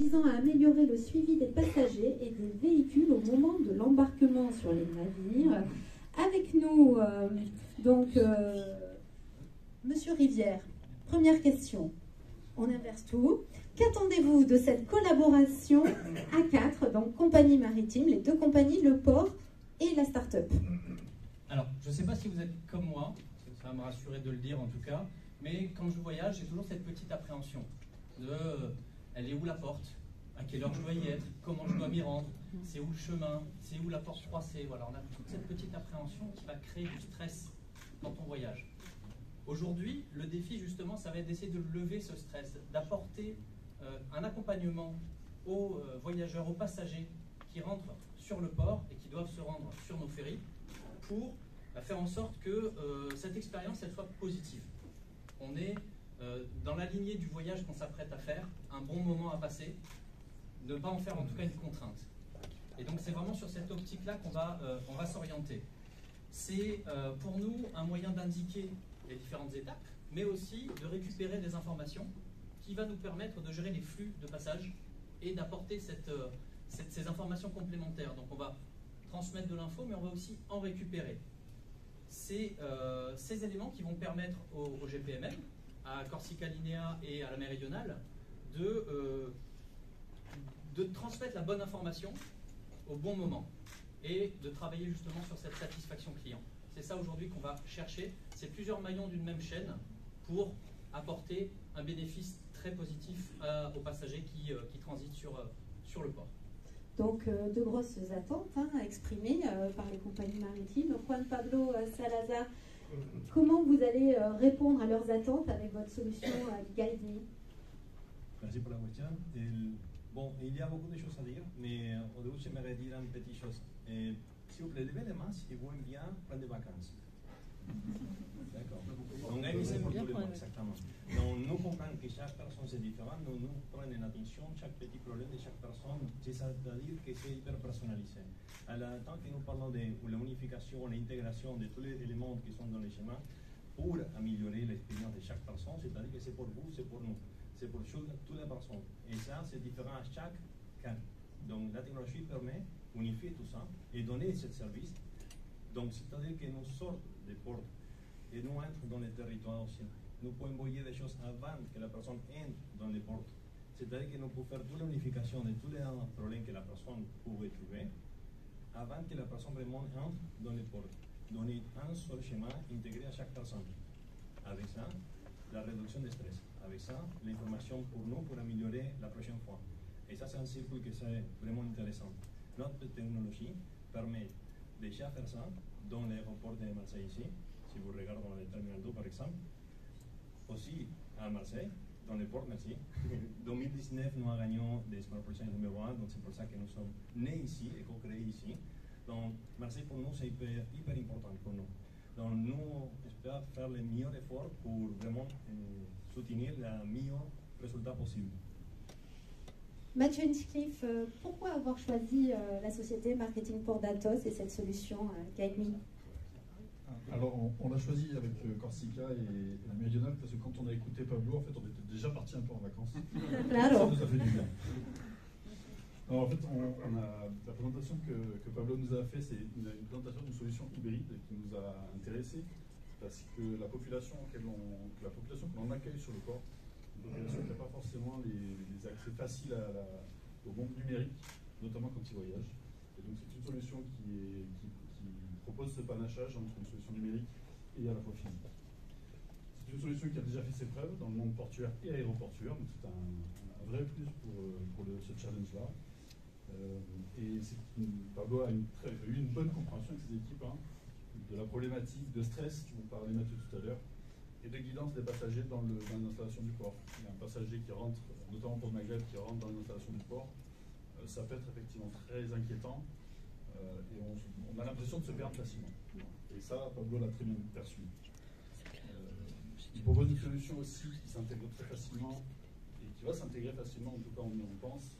visant à améliorer le suivi des passagers et des véhicules au moment de l'embarquement sur les navires. Avec nous, Monsieur Rivière, première question. On inverse tout. Qu'attendez-vous de cette collaboration à quatre, donc compagnie maritime, les deux compagnies, le port et la start-up? Alors, je ne sais pas si vous êtes comme moi, ça va me rassurer de le dire en tout cas, mais quand je voyage, j'ai toujours cette petite appréhension de elle est où la porte, à quelle heure je dois y être, comment je dois m'y rendre, c'est où le chemin, c'est où la porte froissée. Voilà, on a toute cette petite appréhension qui va créer du stress quand on voyage. Aujourd'hui, le défi justement, ça va être d'essayer de lever ce stress, d'apporter un accompagnement aux voyageurs, aux passagers qui rentrent sur le port et qui doivent se rendre sur nos ferries pour faire en sorte que cette expérience elle soit positive. On est dans la lignée du voyage qu'on s'apprête à faire, un bon moment à passer, ne pas en faire en tout cas une contrainte. Et donc c'est vraiment sur cette optique-là qu'on va s'orienter. C'est pour nous un moyen d'indiquer les différentes étapes, mais aussi de récupérer des informations qui va nous permettre de gérer les flux de passage et d'apporter ces informations complémentaires. Donc on va transmettre de l'info, mais on va aussi en récupérer. C'est ces éléments qui vont permettre au GPMM, à Corsica Linea et à la Méridionale, de transmettre la bonne information au bon moment et de travailler justement sur cette satisfaction client. C'est ça aujourd'hui qu'on va chercher. C'est plusieurs maillons d'une même chaîne pour apporter un bénéfice très positif aux passagers qui transitent sur le port. Donc, de grosses attentes exprimées par les compagnies maritimes. Juan Pablo Salazar, comment vous allez répondre à leurs attentes avec votre solution Guide Me? Merci pour la question. Bon, il y a beaucoup de choses à dire, mais au début, j'aimerais dire une petite chose. S'il vous plaît, levez les mains si vous aimez bien prendre des vacances. D'accord. Donc, c'est pour tous les mois, exactement. Donc, nous comprenons que chaque personne c'est différent. Nous prenons attention chaque petit problème de chaque personne. C'est-à-dire que c'est hyper personnalisé. Tant que nous parlons de l'unification, l'intégration de tous les éléments qui sont dans le schéma pour améliorer l'expérience de chaque personne, c'est-à-dire que c'est pour vous, c'est pour nous, c'est pour toutes les personnes. Et ça, c'est différent à chaque cas. Donc, la technologie permet d'unifier tout ça et donner ce service. Donc, c'est-à-dire que nous sortons des portes et nous entrons dans les territoires aussi. Nous pouvons envoyer des choses avant que la personne entre dans les portes. C'est-à-dire que nous pouvons faire toute l'unification de tous les problèmes que la personne pouvait trouver avant que la personne vraiment entre dans les portes. Donner un seul schéma intégré à chaque personne. Avec ça, la réduction du stress. Avec ça, l'information pour nous pour améliorer la prochaine fois. Et ça, c'est un circuit qui est vraiment intéressant. Notre technologie permet déjà faire ça dans l'aéroport de Marseille ici, si vous regardez dans le terminal 2 par exemple. Aussi à Marseille, dans le port, merci. 2019, nous avons gagné des Smart Ports numéro 1, donc c'est pour ça que nous sommes nés ici et co-créés ici. Donc Marseille pour nous, c'est hyper important pour nous. Donc nous espérons faire le meilleur effort pour vraiment soutenir le meilleur résultat possible. Mathieu Hinchcliffe, pourquoi avoir choisi la société Marketing pour Datos et cette solution Guide Me? Alors, on l'a choisi avec Corsica et la Méridionale parce que quand on a écouté Pablo, en fait, on était déjà parti un peu en vacances. Claro. Ça nous a fait du bien. Alors, en fait, la présentation que Pablo nous a fait, c'est une présentation d'une solution hybride qui nous a intéressés parce que la population que l'on accueille sur le port, une population qui n'a pas forcément les accès faciles au monde numérique, notamment quand ils voyagent. Et donc, c'est une solution qui propose ce panachage entre une solution numérique et à la fois physique. C'est une solution qui a déjà fait ses preuves dans le monde portuaire et aéroportuaire, donc c'est un vrai plus pour ce challenge-là. Et Pablo a eu une bonne compréhension avec ses équipes de la problématique de stress dont parlait Mathieu tout à l'heure et de guidance des passagers dans l'installation du port. Il y a un passager qui rentre, notamment pour le Maghreb, qui rentre dans l'installation du port. Ça peut être effectivement très inquiétant. Et on a l'impression de se perdre facilement. Et ça, Pablo l'a très bien perçu. Il propose une solution aussi qui s'intègre très facilement et qui va s'intégrer facilement, en tout cas on pense,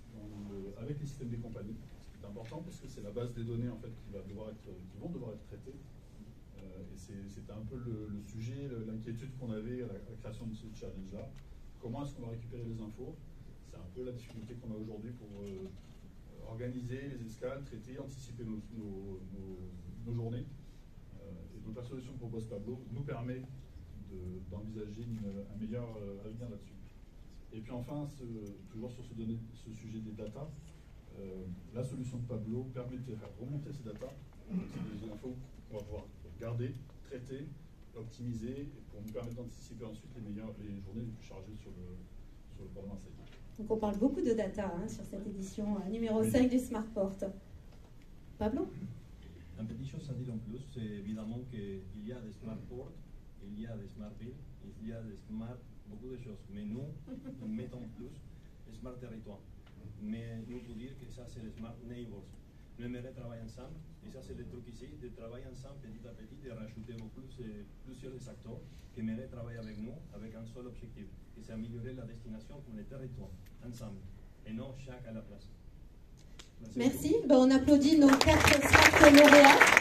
avec les systèmes des compagnies. C'est important parce que c'est la base des données en fait, qui vont devoir être traitées. Et c'était un peu le sujet, l'inquiétude qu'on avait à la création de ce challenge-là. Comment est-ce qu'on va récupérer les infos? C'est un peu la difficulté qu'on a aujourd'hui pour organiser les escales, traiter, anticiper nos journées. Et donc la solution que propose Pablo nous permet d'envisager un meilleur avenir là-dessus. Et puis enfin, toujours sur ce sujet des data, la solution de Pablo permet de faire remonter ces data. C'est des infos qu'on va pouvoir garder, traiter, optimiser, et pour nous permettre d'anticiper ensuite les journées les plus chargées sur le port de Marseille. Donc on parle beaucoup de data sur cette édition numéro 5 du Smartport. Pablo? Une petite chose à dire en plus, c'est évidemment qu'il y a des Smartports, il y a des Smart Villes, il y a des Smart, beaucoup de choses. Mais nous, nous mettons plus Smart Territoire. Mais nous pouvons dire que ça, c'est les Smart Neighbors. Nous aimerions travailler ensemble, et ça, c'est le truc ici, de travailler ensemble petit à petit, de rajouter plusieurs acteurs qui aimeraient travailler avec nous, avec un seul objectif, qui c'est améliorer la destination pour les territoires, ensemble, et non chaque à la place. Merci. Ben, on applaudit nos 4 Smart lauréats.